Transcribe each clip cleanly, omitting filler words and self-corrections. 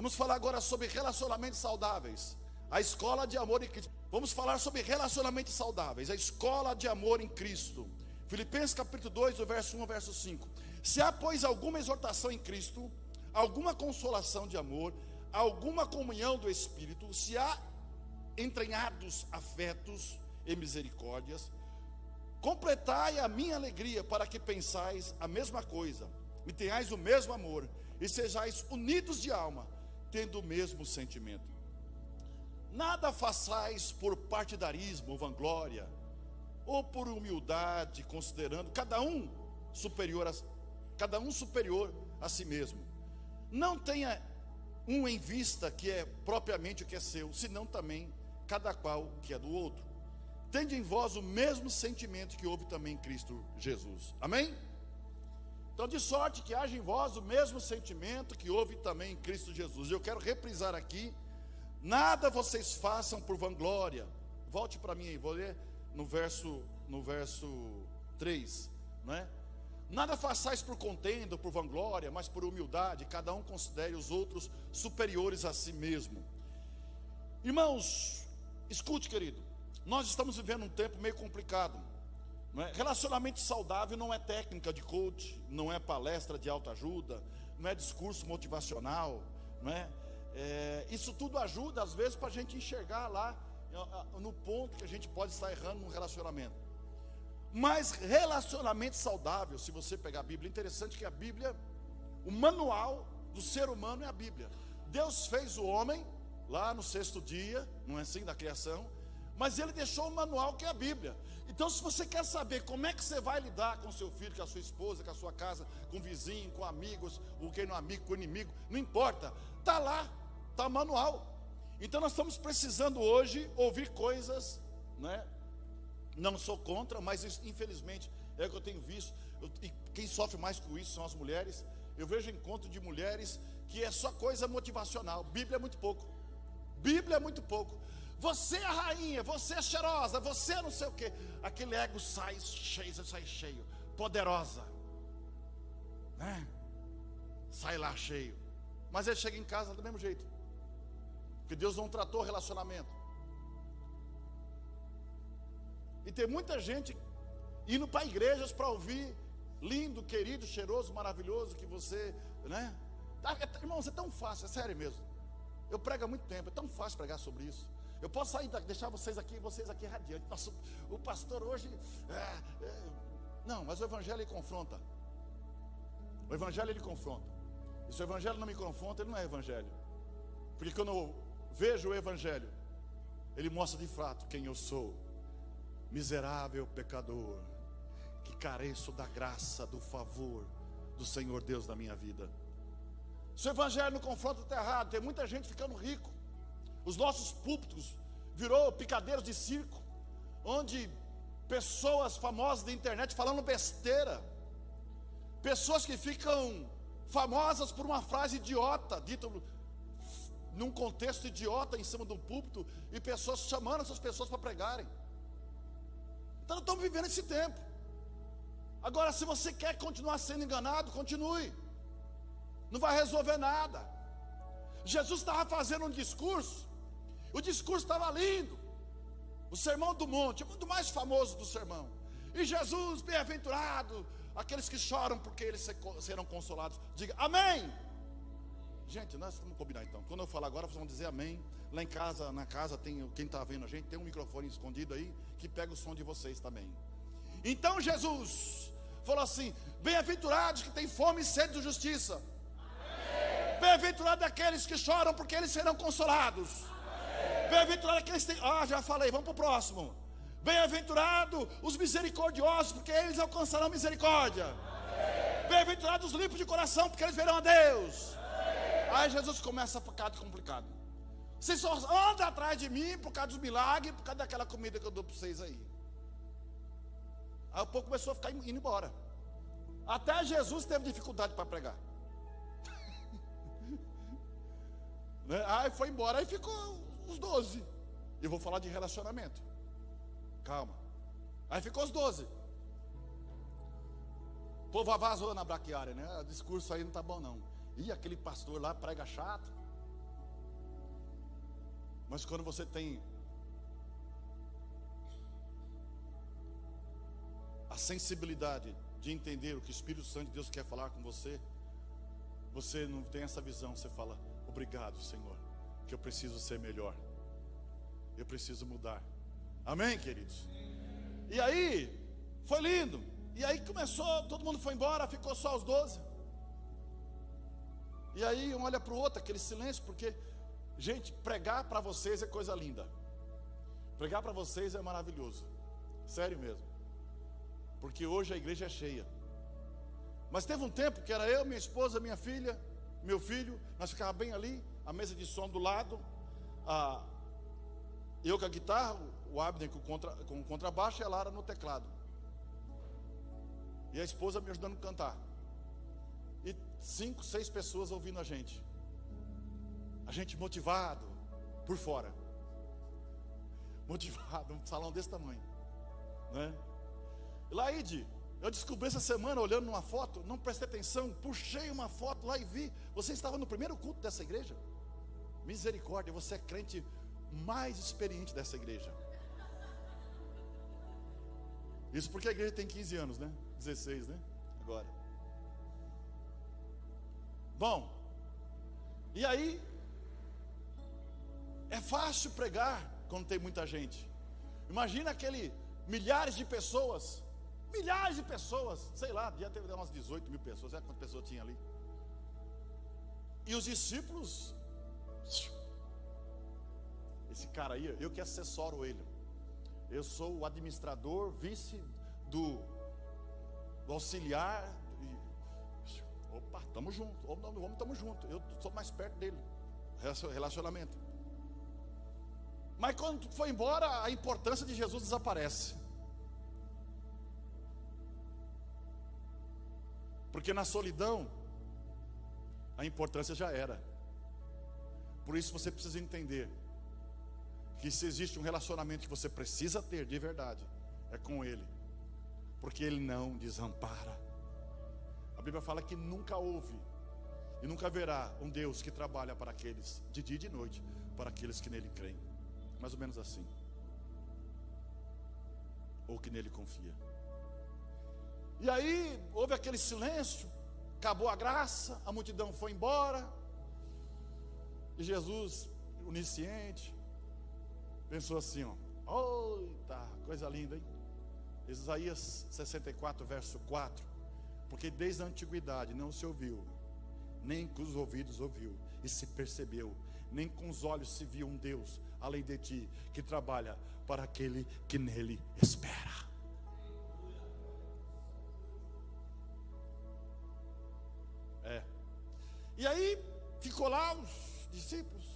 Vamos falar agora sobre relacionamentos saudáveis. A escola de amor em Cristo. Vamos falar sobre relacionamentos saudáveis. A escola de amor em Cristo. Filipenses capítulo 2, do verso 1 ao verso 5. Se há, pois, alguma exortação em Cristo, alguma consolação de amor, alguma comunhão do Espírito, se há entranhados afetos e misericórdias, completai a minha alegria, para que pensais a mesma coisa, e tenhais o mesmo amor, e sejais unidos de alma, tendo o mesmo sentimento. Nada façais por partidarismo ou vanglória, ou por humildade, considerando cada um superior a si mesmo. Não tenha um em vista que é propriamente o que é seu, senão também cada qual que é do outro. Tende em vós o mesmo sentimento que houve também em Cristo Jesus. Amém? Então, de sorte que haja em vós o mesmo sentimento que houve também em Cristo Jesus. Eu quero reprisar aqui: nada vocês façam por vanglória. Volte para mim aí, vou ler no verso 3, não é? Nada façais por contenda, por vanglória, mas por humildade, cada um considere os outros superiores a si mesmo. Irmãos, escute, querido, nós estamos vivendo um tempo meio complicado, não é? Relacionamento saudável não é técnica de coach, não é palestra de autoajuda, não é discurso motivacional, não é? Isso tudo ajuda às vezes para a gente enxergar lá no ponto que a gente pode estar errando no relacionamento. Mas relacionamento saudável, se você pegar a Bíblia, é interessante que a Bíblia, o manual do ser humano é a Bíblia. Deus fez o homem lá no 6º dia, não é assim, da criação, mas Ele deixou o manual que é a Bíblia. Então, se você quer saber como é que você vai lidar com seu filho, com a sua esposa, com a sua casa, com o vizinho, com amigos, ou quem não é amigo, com o inimigo, não importa, está lá, está o manual. Então nós estamos precisando hoje ouvir coisas, né? Não sou contra, mas isso, infelizmente, é o que eu tenho visto. E quem sofre mais com isso são as mulheres. Eu vejo encontro de mulheres que é só coisa motivacional. Bíblia é muito pouco. Bíblia é muito pouco. Você é a rainha, você é cheirosa, você é não sei o quê. Aquele ego sai cheio, poderosa, né? Sai lá cheio. Mas ele chega em casa do mesmo jeito, porque Deus não tratou o relacionamento. E tem muita gente indo para igrejas para ouvir lindo, querido, cheiroso, maravilhoso, que você, né? Irmãos, é tão fácil, é sério mesmo. Eu prego há muito tempo, é tão fácil pregar sobre isso. Eu posso sair, deixar vocês aqui radiantes. Nossa, o pastor hoje... Não, mas o evangelho ele confronta. O evangelho ele confronta. E se o evangelho não me confronta, ele não é evangelho. Porque quando eu vejo o evangelho, ele mostra de fato quem eu sou. Miserável pecador, que careço da graça, do favor do Senhor Deus na minha vida. Se o evangelho não confronta, está errado. Tem muita gente ficando rico. Os nossos púlpitos virou picadeiros de circo, onde pessoas famosas da internet falando besteira, pessoas que ficam famosas por uma frase idiota, dita num contexto idiota em cima do púlpito, e pessoas chamando essas pessoas para pregarem. Então nós estamos vivendo esse tempo. Agora, se você quer continuar sendo enganado, continue. Não vai resolver nada. Jesus estava fazendo um discurso. O discurso estava lindo. O sermão do monte, o mais famoso do sermão. E Jesus, bem-aventurado aqueles que choram, porque eles serão consolados. Diga amém. Gente, nós vamos combinar então. Quando eu falar agora, vocês vão dizer amém. Lá em casa, na casa, tem quem está vendo a gente, tem um microfone escondido aí, que pega o som de vocês também. Então Jesus falou assim: bem-aventurados que têm fome e sede de justiça. Bem-aventurados aqueles que choram, porque eles serão consolados. Bem-aventurados aqueles que têm... já falei, vamos para o próximo. Bem-aventurados os misericordiosos, porque eles alcançarão misericórdia. Bem-aventurados os limpos de coração, porque eles verão a Deus. Aí Jesus começa a ficar complicado. Vocês só andam atrás de mim por causa dos milagres, por causa daquela comida que eu dou para vocês aí. Aí o povo começou a ficar indo embora. Até Jesus teve dificuldade para pregar. Aí foi embora, aí ficou os 12. Eu vou falar de relacionamento. Calma. Aí ficou os 12. O povo vazou na braquiária, né? O discurso aí não tá bom não. E aquele pastor lá prega chato. Mas quando você tem a sensibilidade de entender o que o Espírito Santo de Deus quer falar com você, você não tem essa visão. Você fala: obrigado, Senhor, que eu preciso ser melhor, eu preciso mudar. Amém, queridos? E aí, foi lindo. E aí começou, todo mundo foi embora, ficou só os 12. E aí um olha para o outro, aquele silêncio, porque, gente, pregar para vocês é coisa linda. Pregar para vocês é maravilhoso. Sério mesmo. Porque hoje a igreja é cheia. Mas teve um tempo que era eu, minha esposa, minha filha, meu filho, nós ficávamos bem ali, a mesa de som do lado, eu com a guitarra, o Abner com o contrabaixo e a Lara no teclado. E a esposa me ajudando a cantar. E 5, 6 pessoas ouvindo a gente. A gente motivado por fora. Motivado, um salão desse tamanho, né? Laide, eu descobri essa semana, olhando numa foto, não prestei atenção, puxei uma foto lá e vi, você estava no primeiro culto dessa igreja. Misericórdia, você é crente mais experiente dessa igreja. Isso porque a igreja tem 15 anos, né? 16, né? Agora. Bom, e aí, é fácil pregar quando tem muita gente. Imagina aquele milhares de pessoas, sei lá, devia ter umas 18 mil pessoas, quantas pessoas tinha ali? E os discípulos, esse cara aí, eu que assessoro ele, eu sou o administrador, vice do auxiliar, opa, estamos juntos, estamos juntos, eu sou mais perto dele, relacionamento. Mas quando foi embora, a importância de Jesus desaparece. Porque na solidão, a importância já era. Por isso você precisa entender que se existe um relacionamento que você precisa ter de verdade, é com Ele. Porque Ele não desampara. A Bíblia fala que nunca houve e nunca haverá um Deus que trabalha para aqueles, de dia e de noite, para aqueles que nele creem. Mais ou menos assim. Ou que nele confia. E aí, houve aquele silêncio, acabou a graça, a multidão foi embora. E Jesus, onisciente, pensou assim, ó: eita, coisa linda, hein? Isaías 64, verso 4. Porque desde a antiguidade não se ouviu, nem com os ouvidos ouviu, e se percebeu, nem com os olhos se viu um Deus, além de ti, que trabalha para aquele que nele espera. E aí, ficou lá os discípulos.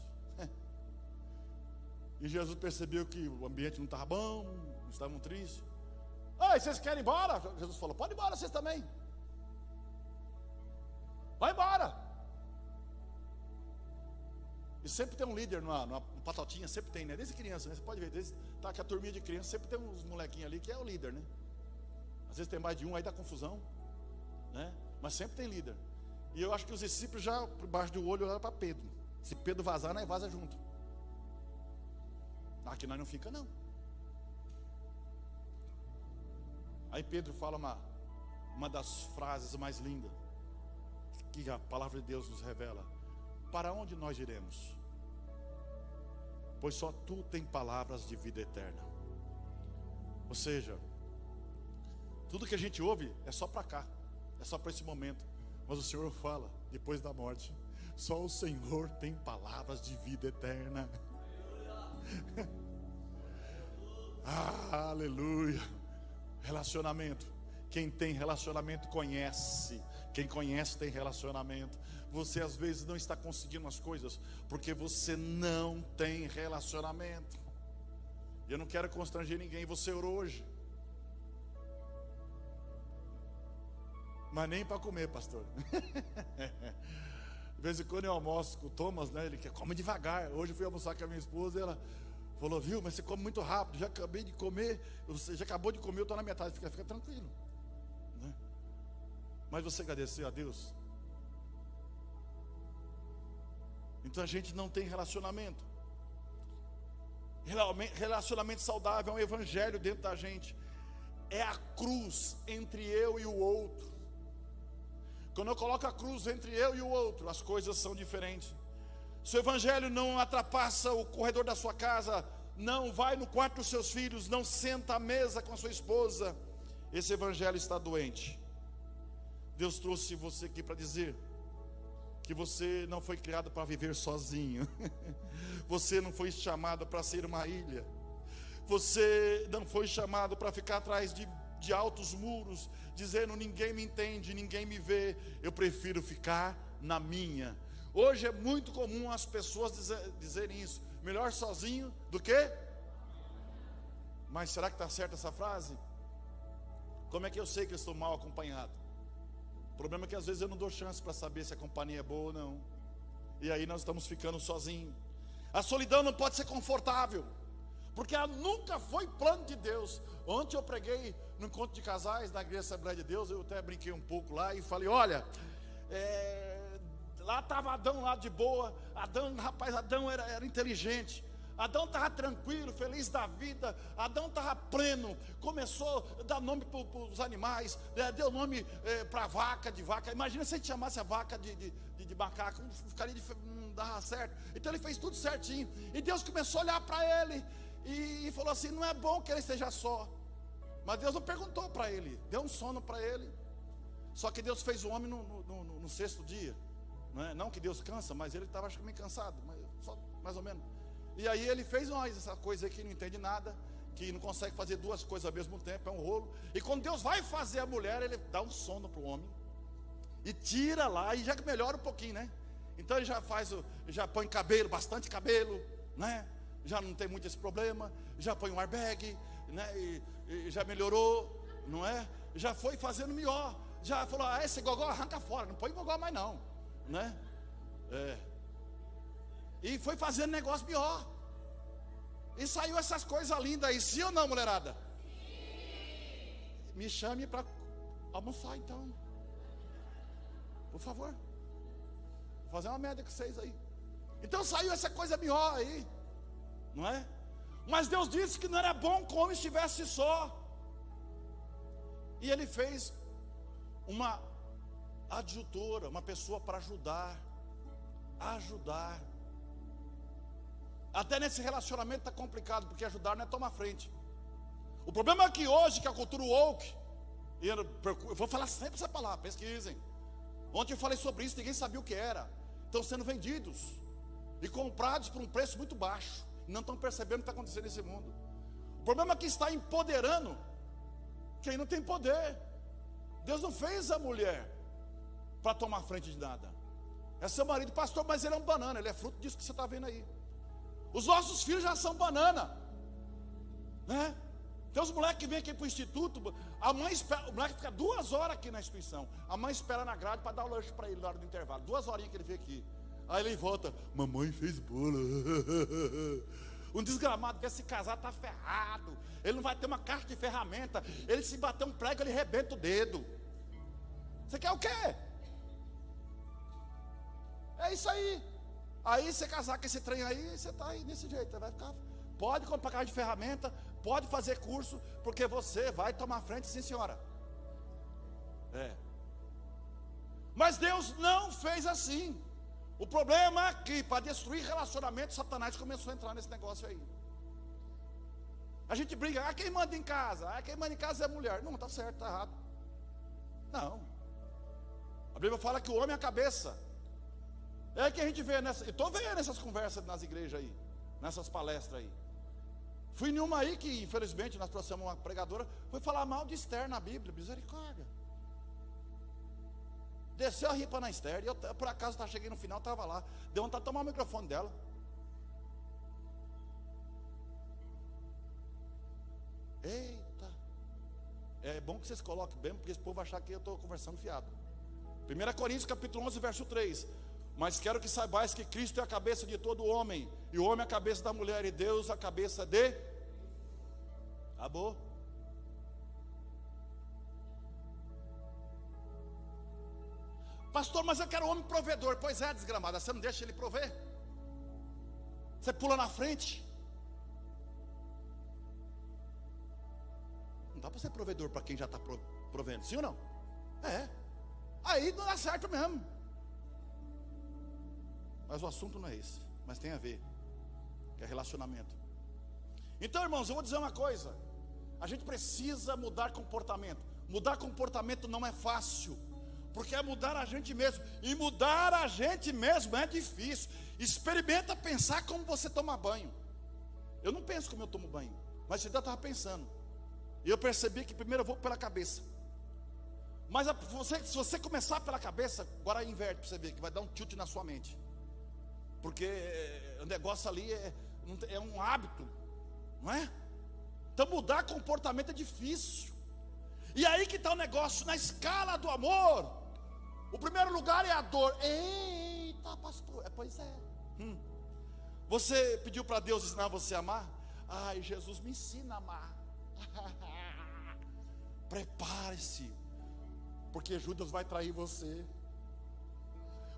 E Jesus percebeu que o ambiente não estava bom, estavam tristes. Ei, vocês querem ir embora? Jesus falou: pode ir embora vocês também. Vai embora. E sempre tem um líder numa patotinha, sempre tem, né? Desde criança, né? Você pode ver, tá que a turminha de criança sempre tem uns molequinhos ali que é o líder, né? Às vezes tem mais de um, aí dá confusão, né? Mas sempre tem líder. E eu acho que os discípulos já, por baixo do olho, olharam para Pedro. Se Pedro vazar, nós vaza junto. Aqui nós não fica, não. Aí Pedro fala uma das frases mais lindas que a palavra de Deus nos revela: para onde nós iremos? Pois só tu tem palavras de vida eterna. Ou seja, tudo que a gente ouve é só para cá, é só para esse momento. Mas o Senhor fala, depois da morte, só o Senhor tem palavras de vida eterna. Aleluia. Relacionamento. Quem tem relacionamento conhece. Quem conhece tem relacionamento. Você às vezes não está conseguindo as coisas porque você não tem relacionamento. Eu não quero constranger ninguém. Você orou hoje, mas nem para comer, pastor. De vez em quando eu almoço com o Thomas, né? Ele quer come devagar. Hoje eu fui almoçar com a minha esposa e ela falou: viu, mas você come muito rápido. Já acabei de comer. Você já acabou de comer, eu estou na metade. Fica tranquilo, né? Mas você agradeceu a Deus? Então a gente não tem relacionamento. Relacionamento saudável é um evangelho dentro da gente. É a cruz entre eu e o outro. Quando eu coloco a cruz entre eu e o outro, as coisas são diferentes. Se o evangelho não ultrapassa o corredor da sua casa, não vai no quarto dos seus filhos, não senta à mesa com a sua esposa, esse evangelho está doente. Deus trouxe você aqui para dizer que você não foi criado para viver sozinho. Você não foi chamado para ser uma ilha. Você não foi chamado para ficar atrás de altos muros, dizendo: ninguém me entende, ninguém me vê, eu prefiro ficar na minha. Hoje é muito comum as pessoas dizerem isso: melhor sozinho do que... Mas será que está certa essa frase? Como é que eu sei que eu estou mal acompanhado? O problema é que às vezes eu não dou chance para saber se a companhia é boa ou não. E aí nós estamos ficando sozinhos. A solidão não pode ser confortável, porque ela nunca foi plano de Deus. Ontem eu preguei no encontro de casais da Igreja Assembleia de Deus. Eu até brinquei um pouco lá e falei: olha, lá estava Adão lá de boa. Adão era inteligente. Adão estava tranquilo, feliz da vida. Adão estava pleno. Começou a dar nome para os animais, deu nome para a vaca, de vaca. Imagina se a gente chamasse a vaca de macaco, não dava certo. Então ele fez tudo certinho. E Deus começou a olhar para ele e falou assim: não é bom que ele esteja só. Mas Deus não perguntou para ele, deu um sono para ele. Só que Deus fez o homem no sexto dia. Não que Deus cansa, mas ele estava, acho que, meio cansado, mas só mais ou menos. E aí ele fez essa coisa que não entende nada, que não consegue fazer duas coisas ao mesmo tempo, é um rolo. E quando Deus vai fazer a mulher, ele dá um sono para o homem e tira lá, e já melhora um pouquinho, né? Então ele já põe cabelo, bastante cabelo, né? Já não tem muito esse problema, já põe um airbag, né? E já melhorou, não é? Já foi fazendo melhor, já falou: esse gogó arranca fora, não põe gogó mais não, né? E foi fazendo negócio pior. E saiu essas coisas lindas aí, sim ou não, mulherada? Sim. Me chame para almoçar então, por favor. Vou fazer uma média com vocês aí. Então saiu essa coisa pior aí, não é? Mas Deus disse que não era bom que o homem estivesse só. E ele fez uma adjutora, uma pessoa para ajudar. Até nesse relacionamento está complicado, porque ajudar não é tomar frente. O problema é que hoje, que a cultura woke, eu vou falar sempre essa palavra, pesquisem. Ontem eu falei sobre isso, ninguém sabia o que era. Estão sendo vendidos e comprados por um preço muito baixo. Não estão percebendo o que está acontecendo nesse mundo. O problema é que está empoderando quem não tem poder. Deus não fez a mulher para tomar frente de nada. É seu marido, pastor, mas ele é um banana, ele é fruto disso que você está vendo aí. Os nossos filhos já são banana, né? Tem os moleques que vêm aqui para o instituto, a mãe espera, o moleque fica 2 horas aqui na instituição, a mãe espera na grade para dar o lanche para ele na hora do intervalo, 2 horinhas que ele vem aqui. Aí ele volta: mamãe fez bolo. Um desgramado quer se casar, está ferrado. Ele não vai ter uma caixa de ferramenta. Ele se bater um prego, ele rebenta o dedo. Você quer o quê? É isso aí. Aí você casar com esse trem aí, você está aí desse jeito. Vai ficar. Pode comprar caixa de ferramenta, pode fazer curso, porque você vai tomar frente, sim senhora. Mas Deus não fez assim. O problema é que para destruir relacionamento, Satanás começou a entrar nesse negócio aí. A gente briga: quem manda em casa? Quem manda em casa é a mulher. Não, está certo, está errado. Não. A Bíblia fala que o homem é a cabeça. É que a gente vê nessa. Eu estou vendo essas conversas nas igrejas aí, nessas palestras aí. Fui em uma aí que, infelizmente, nós trouxemos uma pregadora, foi falar mal de Esther na Bíblia. Misericórdia. Desceu a ripa na Esther. E eu, por acaso, cheguei no final, estava lá. Deu vontade de tomar o microfone dela. Eita. É bom que vocês coloquem bem, porque esse povo vai achar que eu estou conversando fiado. 1 Coríntios capítulo 11, verso 3. Mas quero que saibais que Cristo é a cabeça de todo homem, e o homem é a cabeça da mulher, e Deus a cabeça de... Acabou. Pastor, mas eu quero um homem provedor. Pois é, desgramada, você não deixa ele prover? Você pula na frente? dá para ser provedor para quem já está provendo, sim ou não? É. Aí não dá certo mesmo. Mas o assunto não é esse, mas tem a ver, que é relacionamento. Então, irmãos, eu vou dizer uma coisa: a gente precisa mudar comportamento. Mudar comportamento não é fácil, porque é mudar a gente mesmo, e mudar a gente mesmo é difícil. Experimenta pensar como você toma banho. Eu não penso como eu tomo banho, mas você ainda estava pensando, e eu percebi que primeiro eu vou pela cabeça. Mas se você começar pela cabeça, agora inverte para você ver que vai dar um tilt na sua mente, porque o negócio ali é um hábito, não é? Então mudar comportamento é difícil. E aí que está o negócio, na escala do amor, o primeiro lugar é a dor. Eita, pastor, pois é. Você pediu para Deus ensinar você a amar? Ai, Jesus, me ensina a amar. Prepare-se, porque Judas vai trair você.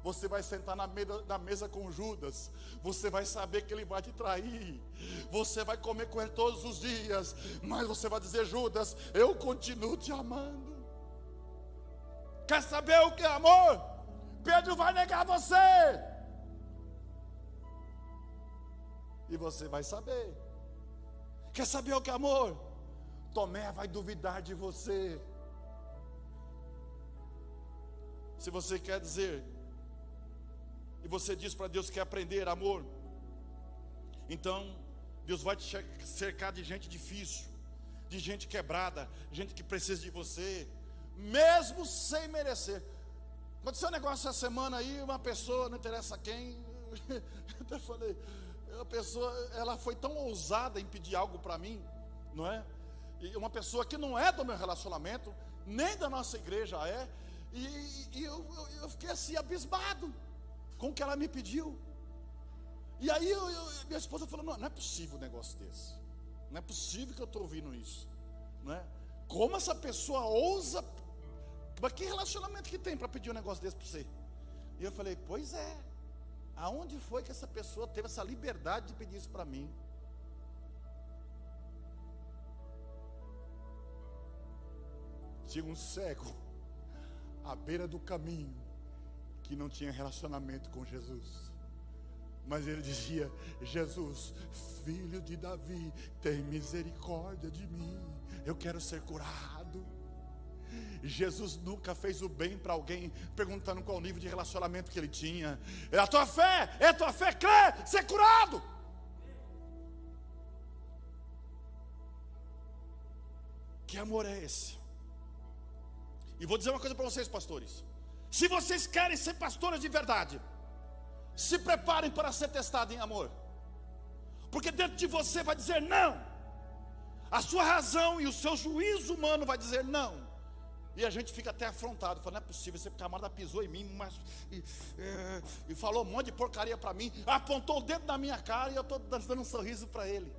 Você vai sentar na mesa com Judas, você vai saber que ele vai te trair, você vai comer com ele todos os dias, mas você vai dizer: Judas, eu continuo te amando. Quer saber o que é amor? Pedro vai negar você, e você vai saber. Quer saber o que é amor? Tomé vai duvidar de você. Se você quer dizer, e você diz para Deus que quer aprender amor, então Deus vai te cercar de gente difícil, de gente quebrada, gente que precisa de você, mesmo sem merecer. Aconteceu um negócio essa semana aí, uma pessoa, não interessa quem, eu até falei, a pessoa, ela foi tão ousada em pedir algo para mim, não é? E uma pessoa que não é do meu relacionamento, nem da nossa igreja é, e eu fiquei assim abismado com o que ela me pediu. E aí minha esposa falou: não é possível um negócio desse, não é possível que eu estou ouvindo isso, não é? Como essa pessoa ousa, mas que relacionamento que tem para pedir um negócio desse para você? E eu falei: pois é, aonde foi que essa pessoa teve essa liberdade de pedir isso para mim? Tinha um cego à beira do caminho que não tinha relacionamento com Jesus, mas ele dizia: Jesus, filho de Davi, tem misericórdia de mim, eu quero ser curado. Jesus nunca fez o bem para alguém perguntando qual o nível de relacionamento que ele tinha. É a tua fé, crê, ser curado. Que amor é esse? E vou dizer uma coisa para vocês, pastores: se vocês querem ser pastores de verdade, se preparem para ser testados em amor, porque dentro de você vai dizer não, a sua razão e o seu juízo humano vai dizer não, e a gente fica até afrontado, fala: não é possível, esse camarada pisou em mim, e falou um monte de porcaria para mim, apontou o dedo na minha cara, e eu estou dando um sorriso para ele.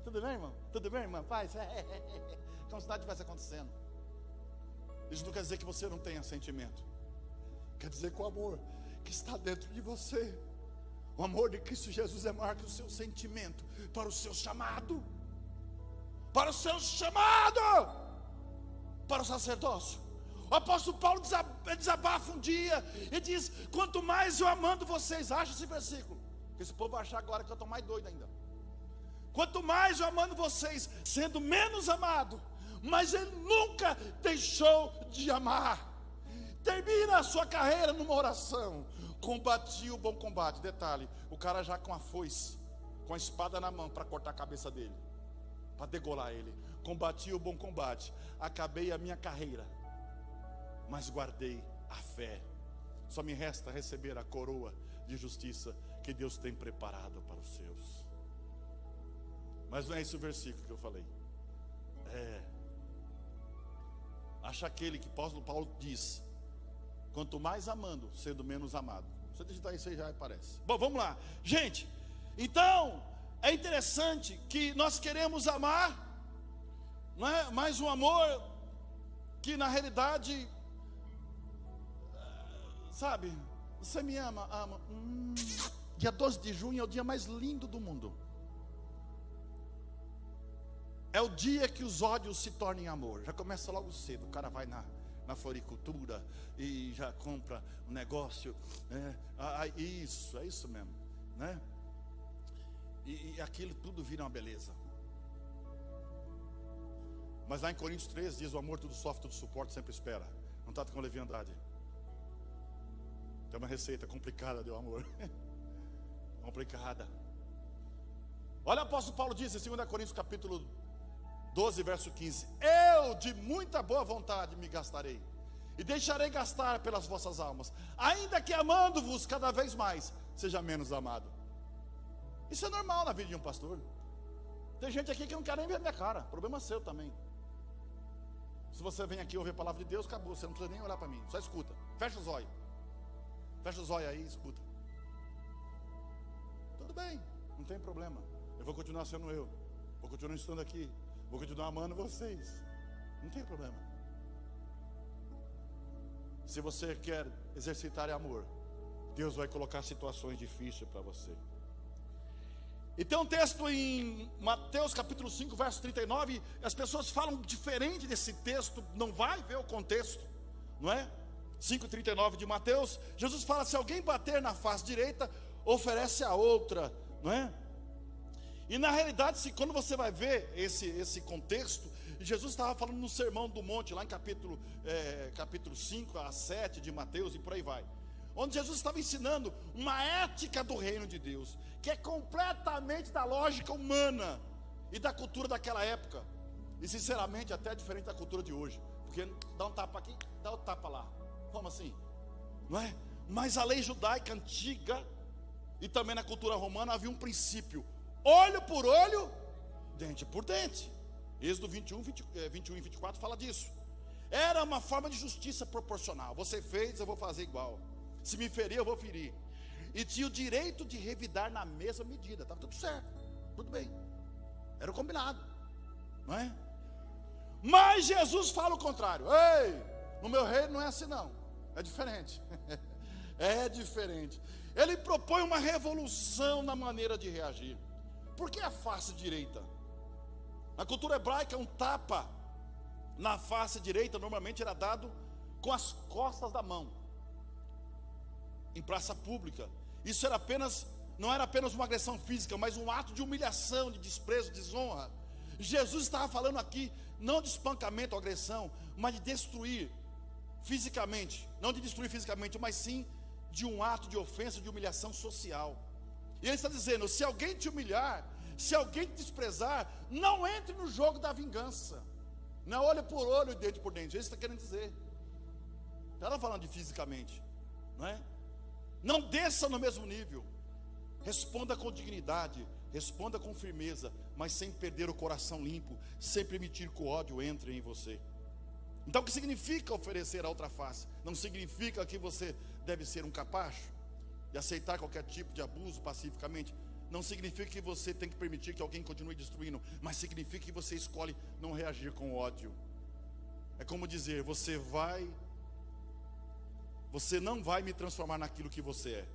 Tudo bem, irmão? Tudo bem, irmã? Paz? Como se nada estivesse acontecendo. Isso não quer dizer que você não tenha sentimento, quer dizer que o amor que está dentro de você, o amor de Cristo Jesus, é maior que o seu sentimento para o seu chamado, para o seu chamado, para o sacerdócio. O apóstolo Paulo desabafa um dia e diz: quanto mais eu amando vocês, acha esse versículo, que esse povo vai achar agora que eu estou mais doido ainda. Quanto mais eu amando vocês, sendo menos amado, mas ele nunca deixou de amar. Termina a sua carreira numa oração: combati o bom combate. Detalhe, o cara já com a foice, com a espada na mão para cortar a cabeça dele, para degolar ele. Combati o bom combate, acabei a minha carreira, mas guardei a fé. Só me resta receber a coroa de justiça que Deus tem preparado para os seus. Mas não é esse o versículo que eu falei. Acha aquele que o apóstolo Paulo diz: quanto mais amando, sendo menos amado. Você digitar isso aí já aparece. Bom, vamos lá, gente. Então é interessante que nós queremos amar, não é? Mas um amor que na realidade, sabe, você me ama. Dia 12 de junho é o dia mais lindo do mundo. é o dia que os ódios se tornem amor. Já começa logo cedo. O cara vai na floricultura e já compra um negócio, né? Isso, é isso mesmo, né? E aquilo tudo vira uma beleza. Mas lá em Coríntios 13 diz: o amor tudo sofre, tudo suporta, sempre espera. Não trata com leviandade. Tem uma receita complicada do amor. Complicada. Olha o apóstolo Paulo diz em 2 Coríntios capítulo 12, verso 15: eu de muita boa vontade me gastarei, e deixarei gastar pelas vossas almas, ainda que amando-vos cada vez mais, seja menos amado. Isso é normal na vida de um pastor. Tem gente aqui que não quer nem ver a minha cara. Problema seu também. Se você vem aqui ouvir a palavra de Deus, acabou. Você não precisa nem olhar para mim, só escuta. Fecha os olhos. Fecha os olhos aí e escuta. Tudo bem, não tem problema. Eu vou continuar sendo eu. Vou continuar estando aqui. Vou continuar amando vocês. Não tem problema. Se você quer exercitar amor, Deus vai colocar situações difíceis para você. E tem um texto em Mateus capítulo 5, verso 39. As pessoas falam diferente desse texto. Não vai ver o contexto, não é? 5,39 de Mateus. Jesus fala: se alguém bater na face direita, oferece a outra, não é? E na realidade, quando você vai ver esse contexto, Jesus estava falando no Sermão do Monte, lá em capítulo 5 a 7 de Mateus, e por aí vai, onde Jesus estava ensinando uma ética do reino de Deus, que é completamente da lógica humana e da cultura daquela época, e sinceramente até diferente da cultura de hoje, porque dá um tapa aqui, dá outro tapa lá. Como assim? Não é? Mas a lei judaica antiga e também na cultura romana havia um princípio: olho por olho, dente por dente. Êxodo 21 e 24 fala disso. Era uma forma de justiça proporcional. Você fez, eu vou fazer igual. Se me ferir, eu vou ferir. E tinha o direito de revidar na mesma medida. Estava tudo certo, tudo bem. Era o combinado, não é? Mas Jesus fala o contrário. Ei, no meu reino não é assim não. É diferente. É diferente. Ele propõe uma revolução na maneira de reagir. Por que a face direita? Na cultura hebraica, um tapa na face direita normalmente era dado com as costas da mão, em praça pública. Isso não era apenas uma agressão física, mas um ato de humilhação, de desprezo, de desonra. Jesus estava falando aqui não de espancamento ou agressão, mas de destruir fisicamente. Não de destruir fisicamente, mas sim de um ato de ofensa, de humilhação social. E ele está dizendo: se alguém te humilhar, se alguém te desprezar, não entre no jogo da vingança. Não é olho por olho e dente por dente. Isso está querendo dizer. Não está falando de fisicamente, não é? Não desça no mesmo nível. Responda com dignidade, responda com firmeza, mas sem perder o coração limpo, sem permitir que o ódio entre em você. Então o que significa oferecer a outra face? Não significa que você deve ser um capacho e aceitar qualquer tipo de abuso pacificamente. Não significa que você tem que permitir que alguém continue destruindo, mas significa que você escolhe não reagir com ódio. É como dizer: você não vai me transformar naquilo que você é.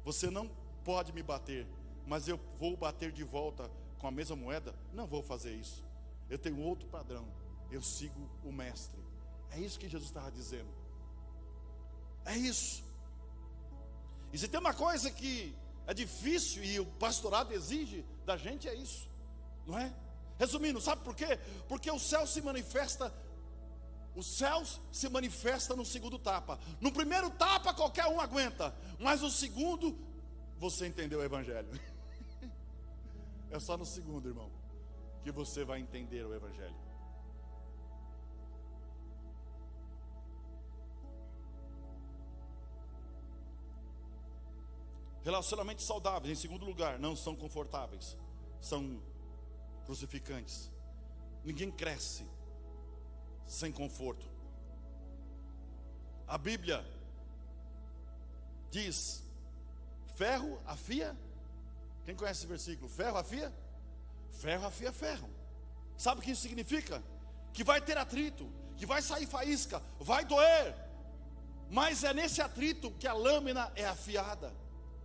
Você não pode me bater, mas eu vou bater de volta com a mesma moeda? Não vou fazer isso. Eu tenho outro padrão. Eu sigo o mestre. É isso que Jesus estava dizendo. É isso. E se tem uma coisa que é difícil e o pastorado exige da gente, é isso, não é? Resumindo, sabe por quê? Porque o céu se manifesta no segundo tapa. No primeiro tapa qualquer um aguenta, mas no segundo, você entendeu o evangelho. É só no segundo, irmão, que você vai entender o evangelho. Relacionamentos saudáveis, em segundo lugar, não são confortáveis, são crucificantes. Ninguém cresce sem conforto. A Bíblia diz: ferro afia. Quem conhece esse versículo? Ferro afia? Ferro afia ferro. Sabe o que isso significa? Que vai ter atrito, que vai sair faísca, vai doer, mas é nesse atrito que a lâmina é afiada.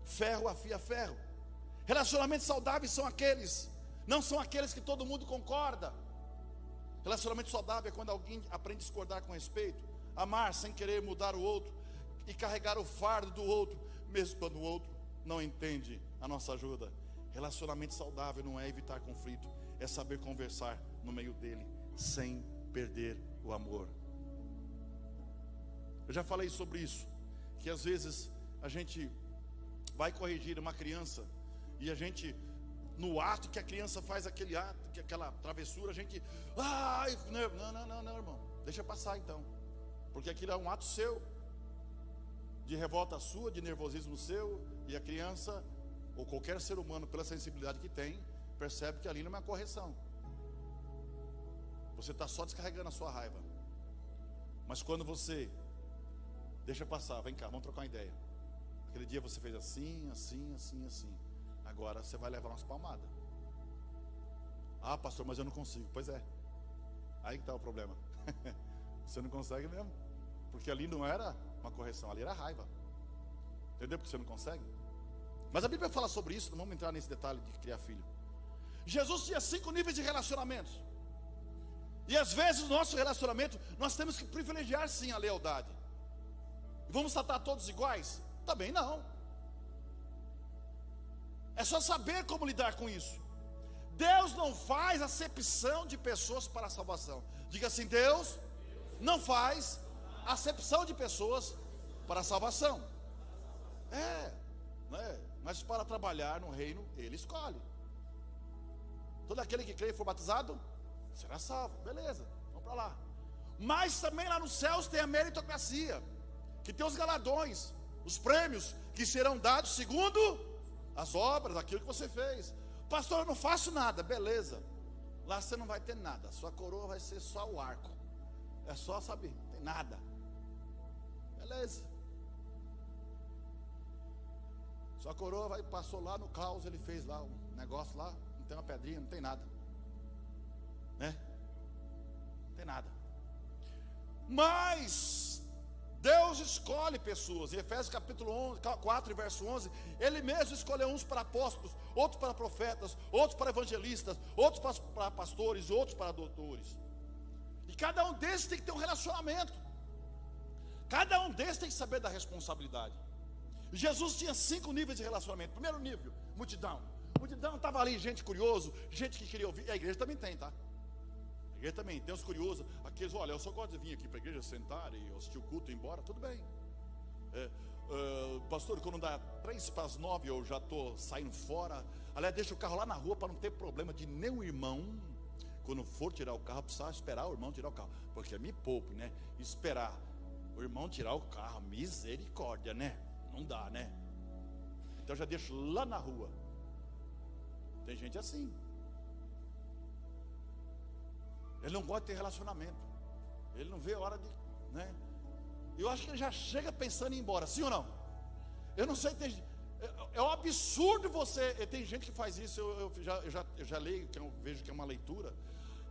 Ferro afia ferro. Relacionamentos saudáveis são aqueles Não são aqueles que todo mundo concorda. Relacionamento saudável é quando alguém aprende a discordar com respeito, amar sem querer mudar o outro e carregar o fardo do outro, mesmo quando o outro não entende a nossa ajuda. Relacionamento saudável não é evitar conflito, é saber conversar no meio dele, sem perder o amor. Eu já falei sobre isso, que às vezes a gente vai corrigir uma criança e a gente, no ato que a criança faz aquele ato, que aquela travessura, a gente, não, irmão, deixa passar então, porque aquilo é um ato seu, de revolta sua, de nervosismo seu, e a criança, ou qualquer ser humano, pela sensibilidade que tem, percebe que ali não é uma correção. Você está só descarregando a sua raiva. Mas quando você deixa passar, vem cá, vamos trocar uma ideia. Aquele dia você fez assim. Agora você vai levar umas palmadas. Ah, pastor, mas eu não consigo. Pois é, aí que está o problema. Você não consegue mesmo, porque ali não era uma correção, ali era raiva. Entendeu? Porque você não consegue. Mas a Bíblia fala sobre isso, não vamos entrar nesse detalhe de criar filho. Jesus tinha 5 níveis de relacionamentos. E às vezes no nosso relacionamento nós temos que privilegiar sim a lealdade. Vamos tratar todos iguais? Também não. É só saber como lidar com isso. Deus não faz acepção de pessoas para a salvação. Diga assim: Deus não faz acepção de pessoas para a salvação. Mas para trabalhar no reino, Ele escolhe. Todo aquele que crê e for batizado será salvo. Beleza, vamos para lá. Mas também lá nos céus tem a meritocracia, que tem os galardões, os prêmios que serão dados segundo as obras, aquilo que você fez. Pastor, eu não faço nada. Beleza, lá você não vai ter nada, sua coroa vai ser só o arco. É só saber, não tem nada. Beleza. Sua coroa passou lá no caos, ele fez lá um negócio lá, não tem uma pedrinha, não tem nada, né? Não tem nada. Mas Deus escolhe pessoas. Em Efésios capítulo 11, 4 e verso 11, Ele mesmo escolheu uns para apóstolos, outros para profetas, outros para evangelistas, outros para pastores, outros para doutores. E cada um desses tem que ter um relacionamento. Cada um desses tem que saber da responsabilidade. Jesus tinha 5 níveis de relacionamento. Primeiro nível, multidão. Multidão estava ali, gente curioso, gente que queria ouvir. A igreja também tem, tá? A igreja também tem os curiosos, aqueles, olha, eu só gosto de vir aqui para a igreja, sentar e assistir o culto e ir embora, tudo bem. Pastor, quando dá 3 para as 9 eu já estou saindo fora. Aliás, deixa o carro lá na rua para não ter problema de nenhum irmão, quando for tirar o carro, precisar esperar o irmão tirar o carro, porque me poupe, né? Esperar o irmão tirar o carro, misericórdia, né? Não dá, né? Então já deixo lá na rua. Tem gente assim. Ele não gosta de ter relacionamento. Ele não vê a hora de, né? Eu acho que ele já chega pensando em ir embora, sim ou não? Eu não sei, é um absurdo você. Tem gente que faz isso. Eu já leio, que eu vejo que é uma leitura.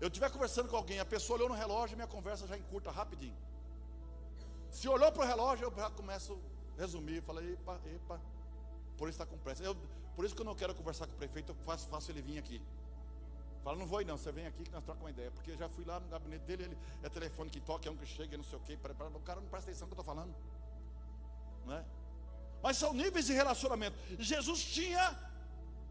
Eu estiver conversando com alguém, a pessoa olhou no relógio e minha conversa já encurta rapidinho. Se olhou para o relógio, eu já começo a resumir. Falei, epa, por isso está com pressa. Por isso que eu não quero conversar com o prefeito, eu faço ele vir aqui. Fala, não vou ir não, você vem aqui que nós trocamos uma ideia. Porque eu já fui lá no gabinete dele, ele é telefone que toca, é um que chega, é não sei o quê. O cara não presta atenção no que eu estou falando, não é? Mas são níveis de relacionamento. Jesus tinha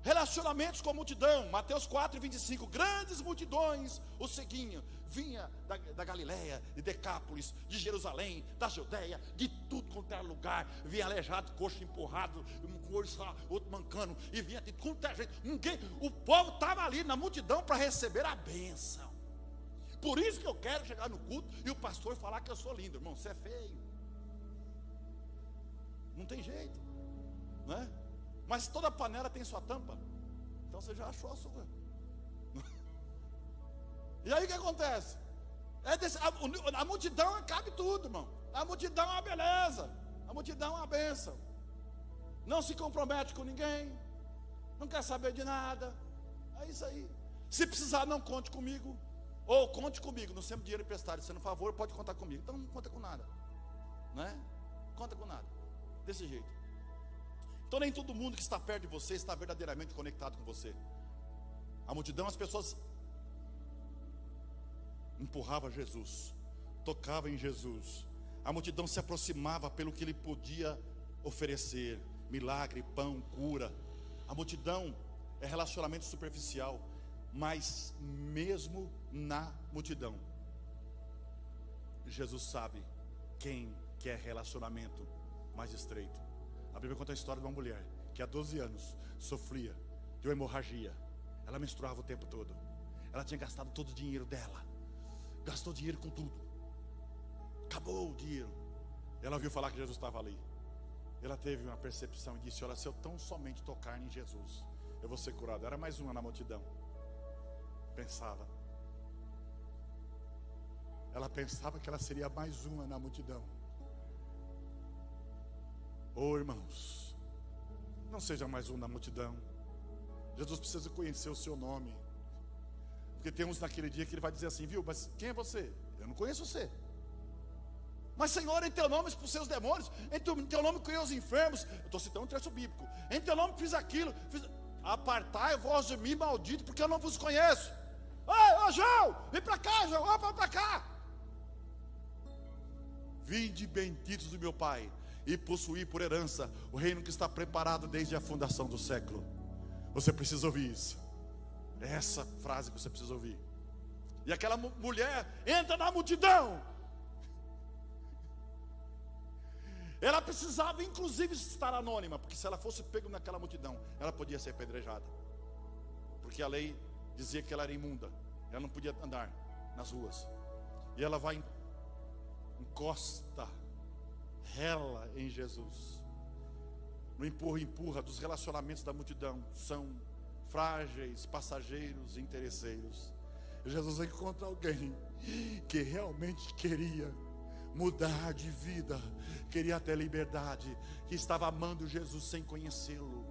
relacionamentos com a multidão. Mateus 4, 25, grandes multidões o seguiam. Vinha da Galileia, de Decápolis, de Jerusalém, da Judeia, de tudo quanto era lugar. Vinha aleijado, coxo empurrado, um olho só, outro mancando, e vinha de tudo quanto era gente. O povo estava ali na multidão para receber a bênção. Por isso que eu quero chegar no culto e o pastor falar que eu sou lindo. Irmão, você é feio. Não tem jeito, não é? Mas toda panela tem sua tampa. Então você já achou a sua. E aí o que acontece? A multidão cabe tudo, irmão. A multidão é uma beleza. A multidão é uma bênção. Não se compromete com ninguém. Não quer saber de nada. É isso aí. Se precisar, não conte comigo. Ou conte comigo. Não sempre dinheiro emprestado. Se não favor, pode contar comigo. Então não conta com nada, não é? Conta com nada. Desse jeito. Então nem todo mundo que está perto de você está verdadeiramente conectado com você. A multidão, as pessoas empurravam Jesus, tocavam em Jesus. A multidão se aproximava pelo que ele podia oferecer: milagre, pão, cura. A multidão é relacionamento superficial, mas mesmo na multidão, Jesus sabe quem quer relacionamento mais estreito. A Bíblia conta a história de uma mulher que há 12 anos sofria de uma hemorragia. Ela menstruava o tempo todo. Ela tinha gastado todo o dinheiro dela. Gastou dinheiro com tudo. Acabou o dinheiro. Ela ouviu falar que Jesus estava ali. Ela teve uma percepção e disse: olha, se eu tão somente tocar em Jesus, eu vou ser curado. Era mais uma na multidão. Pensava. Ela pensava que ela seria mais uma na multidão. Oh, irmãos, não seja mais um na multidão. Jesus precisa conhecer o seu nome. Porque tem uns naquele dia que ele vai dizer assim: viu, mas quem é você? Eu não conheço você. Mas Senhor, em teu nome expulsei os demônios, em teu nome curei os enfermos. Eu estou citando um trecho bíblico. Em teu nome fiz aquilo, apartai vós de mim, maldito, porque eu não vos conheço. Ô João, vem para cá, João, vem para cá. Vinde benditos do meu Pai, e possuí por herança o reino que está preparado desde a fundação do século. Você precisa ouvir isso. É essa frase que você precisa ouvir. E aquela mulher entra na multidão. Ela precisava inclusive estar anônima, porque se ela fosse pega naquela multidão, ela podia ser apedrejada. Porque a lei dizia que ela era imunda, ela não podia andar nas ruas. E ela vai, encosta, rela em Jesus. No empurra dos relacionamentos da multidão são frágeis, passageiros, interesseiros. Jesus encontra alguém que realmente queria mudar de vida, queria ter liberdade, que estava amando Jesus sem conhecê-lo,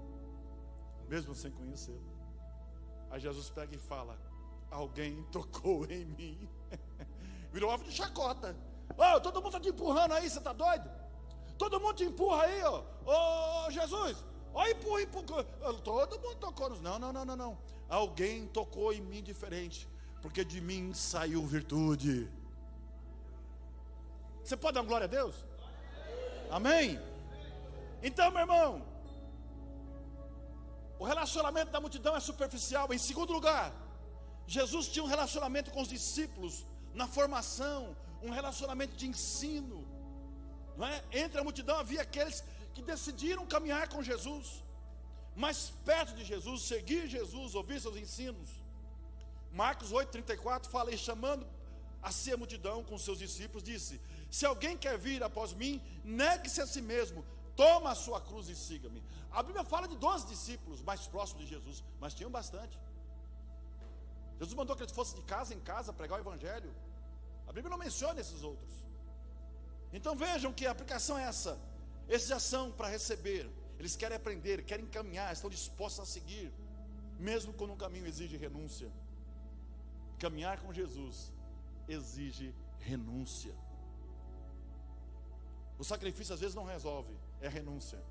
mesmo sem conhecê-lo. Aí Jesus pega e fala: alguém tocou em mim. Virou alvo de chacota. Todo mundo está te empurrando aí, você está doido? Todo mundo te empurra aí, ô Jesus. Empurra. Todo mundo tocou nos. Não. Alguém tocou em mim diferente, porque de mim saiu virtude. Você pode dar uma glória a Deus? Amém? Então, meu irmão, o relacionamento da multidão é superficial. Em segundo lugar, Jesus tinha um relacionamento com os discípulos na formação, um relacionamento de ensino, não é? Entre a multidão havia aqueles que decidiram caminhar com Jesus, mais perto de Jesus, seguir Jesus, ouvir seus ensinos. Marcos 8,34 fala: e chamando a si a multidão com seus discípulos, disse: se alguém quer vir após mim, negue-se a si mesmo, toma a sua cruz e siga-me. A Bíblia fala de 12 discípulos mais próximos de Jesus, mas tinham bastante. Jesus mandou que eles fossem de casa em casa pregar o evangelho. A Bíblia não menciona esses outros. Então vejam que a aplicação é essa. Esses já são para receber, eles querem aprender, querem caminhar, estão dispostos a seguir, mesmo quando o caminho exige renúncia. Caminhar com Jesus exige renúncia. O sacrifício às vezes não resolve, é a renúncia.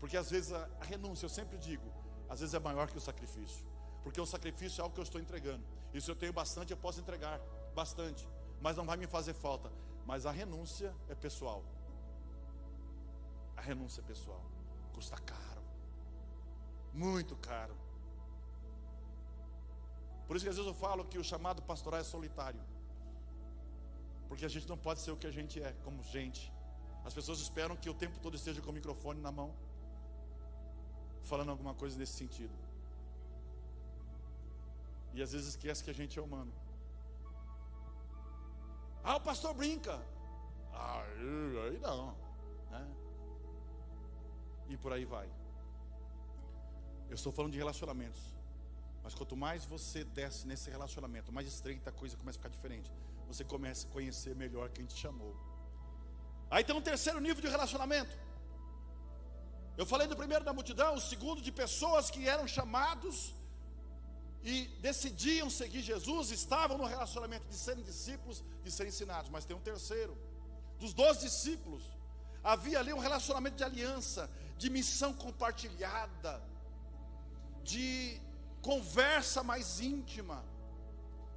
Porque às vezes a renúncia, eu sempre digo, às vezes é maior que o sacrifício. Porque o sacrifício é algo que eu estou entregando. E se eu tenho bastante, eu posso entregar bastante, mas não vai me fazer falta. Mas a renúncia é pessoal. A renúncia é pessoal. Custa caro. Muito caro. Por isso que às vezes eu falo que o chamado pastoral é solitário. Porque a gente não pode ser o que a gente é, como gente. As pessoas esperam que o tempo todo esteja com o microfone na mão, falando alguma coisa nesse sentido. E às vezes esquece que a gente é humano. O pastor brinca. Aí não, né? E por aí vai. Eu estou falando de relacionamentos. Mas quanto mais você desce nesse relacionamento, mais estreita a coisa começa a ficar diferente. Você começa a conhecer melhor quem te chamou. Aí tem um terceiro nível de relacionamento. Eu falei do primeiro da multidão, o segundo de pessoas que eram chamados e decidiam seguir Jesus, estavam no relacionamento de serem discípulos, de serem ensinados. Mas tem um terceiro, dos 12 discípulos, havia ali um relacionamento de aliança, de missão compartilhada, de conversa mais íntima.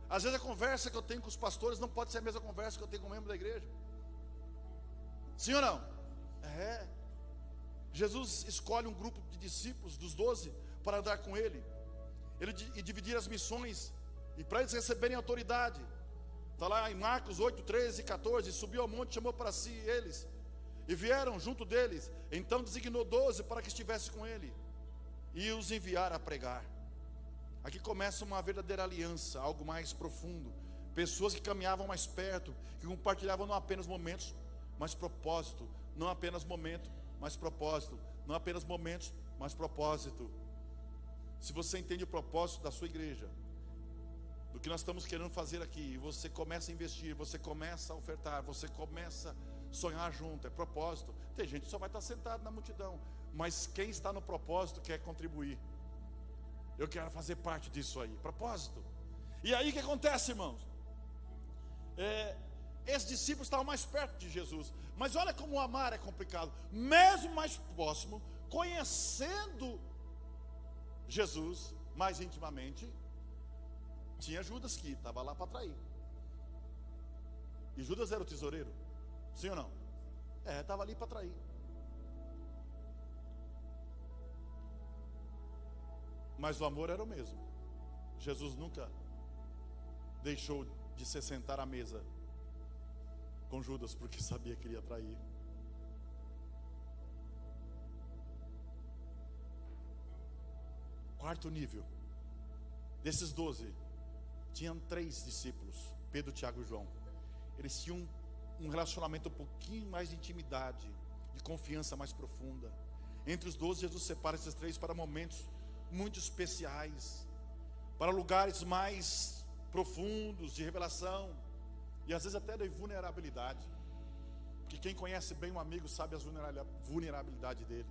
Às vezes a conversa que eu tenho com os pastores não pode ser a mesma conversa que eu tenho com o membro da igreja. Sim ou não? É. Jesus escolhe um grupo de discípulos, dos 12, para andar com ele. E dividir as missões, e para eles receberem autoridade. Está lá em Marcos 8, 13 e 14. Subiu ao monte, chamou para si eles, e vieram junto deles. Então designou 12 para que estivesse com ele, e os enviar a pregar. Aqui começa uma verdadeira aliança, algo mais profundo. Pessoas que caminhavam mais perto, que compartilhavam não apenas momentos, mas propósito. Não apenas momento, mas propósito. Não apenas momentos, mas propósito. Se você entende o propósito da sua igreja, do que nós estamos querendo fazer aqui, você começa a investir, você começa a ofertar, você começa a sonhar junto, é propósito. Tem gente que só vai estar sentado na multidão, mas quem está no propósito quer contribuir. Eu quero fazer parte disso aí, propósito. E aí o que acontece, irmãos? Esses discípulos estavam mais perto de Jesus, mas olha como o amar é complicado. Mesmo mais próximo, conhecendo Jesus mais intimamente, tinha Judas que estava lá para trair. E Judas era o tesoureiro, sim ou não? Estava ali para trair. Mas o amor era o mesmo. Jesus nunca deixou de se sentar à mesa com Judas, porque sabia que ele ia trair. Quarto nível. Desses 12, tinham 3 discípulos, Pedro, Tiago e João. Eles tinham um relacionamento um pouquinho mais de intimidade, de confiança mais profunda. Entre os 12, Jesus separa esses 3 para momentos muito especiais, para lugares mais profundos de revelação, e às vezes até de vulnerabilidade, porque quem conhece bem um amigo sabe a vulnerabilidade dele.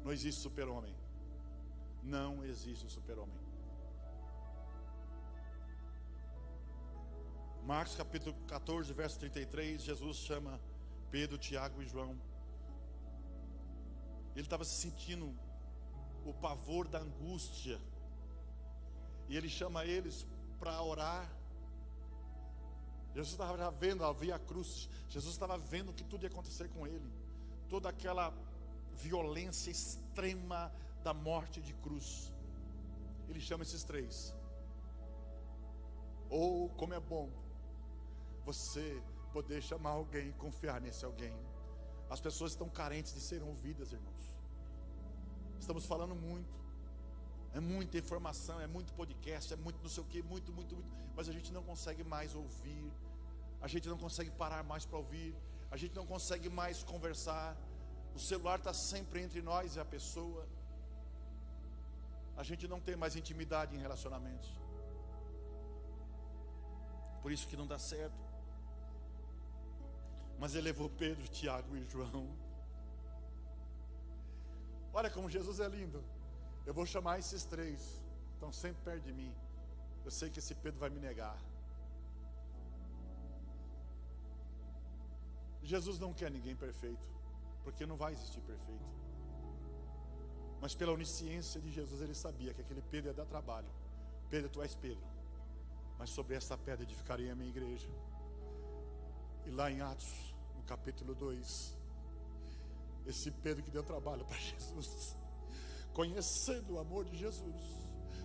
Não existe super-homem. Não existe um super-homem. Marcos capítulo 14, verso 33, Jesus chama Pedro, Tiago e João. Ele estava se sentindo o pavor da angústia, e ele chama eles para orar. Jesus estava já vendo a via cruz, Jesus estava vendo que tudo ia acontecer com ele, toda aquela violência extrema da morte de cruz. Ele chama esses 3. Como é bom você poder chamar alguém e confiar nesse alguém. As pessoas estão carentes de serem ouvidas, irmãos. Estamos falando muito, é muita informação, é muito podcast, é muito não sei o que, muito, mas a gente não consegue mais ouvir, a gente não consegue parar mais para ouvir, a gente não consegue mais conversar. O celular está sempre entre nós e a pessoa. A gente não tem mais intimidade em relacionamentos. Por isso que não dá certo. Mas ele levou Pedro, Tiago e João. Olha como Jesus é lindo. Eu vou chamar esses 3, estão sempre perto de mim. Eu sei que esse Pedro vai me negar. Jesus não quer ninguém perfeito, porque não vai existir perfeito. Mas pela onisciência de Jesus, ele sabia que aquele Pedro ia dar trabalho. Pedro, tu és Pedro, mas sobre essa pedra edificarei a minha igreja. E lá em Atos, no capítulo 2, esse Pedro que deu trabalho para Jesus, conhecendo o amor de Jesus,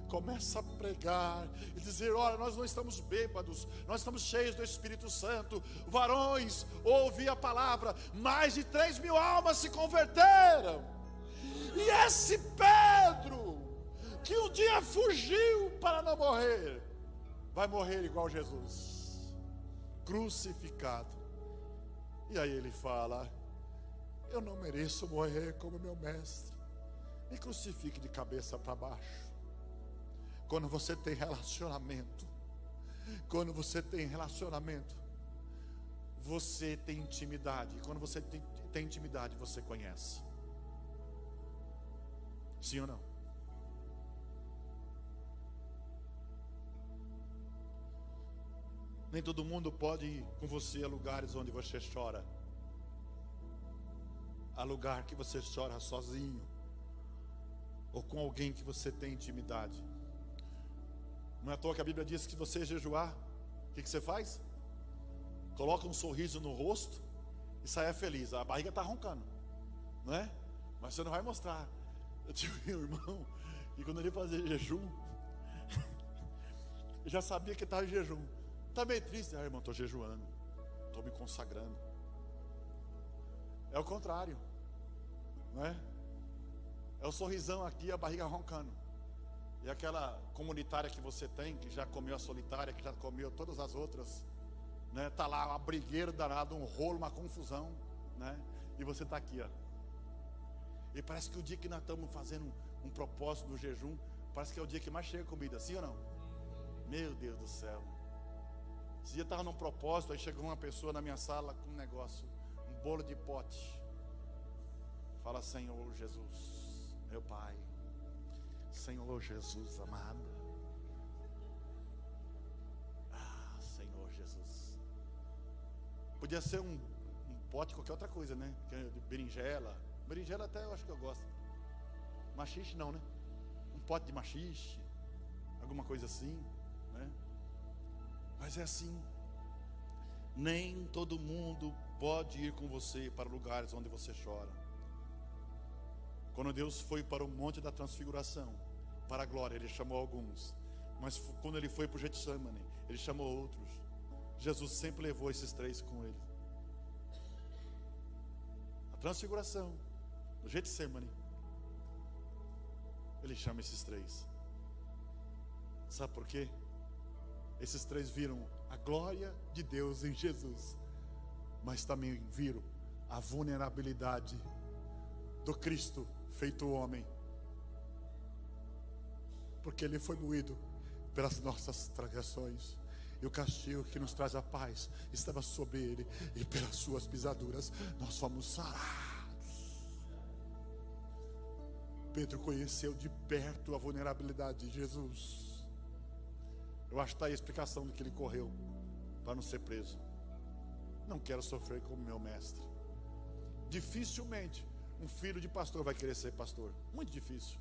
começa a pregar e dizer: olha, nós não estamos bêbados, nós estamos cheios do Espírito Santo. Varões, ouvi a palavra, mais de 3.000 almas se converteram. E esse Pedro, que um dia fugiu para não morrer, vai morrer igual Jesus, crucificado. E aí ele fala: eu não mereço morrer como meu mestre, me crucifique de cabeça para baixo. Quando você tem relacionamento, você tem intimidade. Quando você tem intimidade, você conhece. Sim ou não? Nem todo mundo pode ir com você a lugares onde você chora. Há lugar que você chora sozinho, ou com alguém que você tem intimidade. Não é à toa que a Bíblia diz que se você jejuar, o que você faz? Coloca um sorriso no rosto e sai feliz. A barriga está roncando, não é? Mas você não vai mostrar. Eu tive um irmão e quando ele fazia jejum, eu já sabia que estava em jejum. Está meio triste? Ah, irmão, estou jejuando, estou me consagrando. É o contrário, não é? É o sorrisão aqui, a barriga roncando. E aquela comunitária que você tem, que já comeu a solitária, que já comeu todas as outras, né? Tá lá uma brigueira danada, um rolo, uma confusão, né? E você está aqui, ó. E parece que o dia que nós estamos fazendo um propósito no jejum, parece que é o dia que mais chega comida, sim ou não? Meu Deus do céu. Esse dia eu estava num propósito, aí chegou uma pessoa na minha sala com um negócio, um bolo de pote. Fala, Senhor Jesus, meu Pai, Senhor Jesus amado. Ah, Senhor Jesus. Podia ser um pote, qualquer outra coisa, né? De berinjela. Berinjela até eu acho que eu gosto. Maxixe não, né? Um pote de maxixe, alguma coisa assim, né? Mas é assim. Nem todo mundo pode ir com você para lugares onde você chora. Quando Deus foi para o Monte da Transfiguração, para a glória, Ele chamou alguns. Mas quando Ele foi para o Getsemane, Ele chamou outros. Jesus sempre levou esses três com Ele. A Transfiguração, no Getsemane, Ele chama esses três. Sabe por quê? Esses três viram a glória de Deus em Jesus, mas também viram a vulnerabilidade do Cristo feito homem, porque Ele foi moído pelas nossas transgressões, e o castigo que nos traz a paz estava sobre Ele, e pelas suas pisaduras nós fomos sarados. Pedro conheceu de perto a vulnerabilidade de Jesus. Eu acho que está aí a explicação do que ele correu para não ser preso. Não quero sofrer como meu mestre. Dificilmente um filho de pastor vai querer ser pastor. Muito difícil.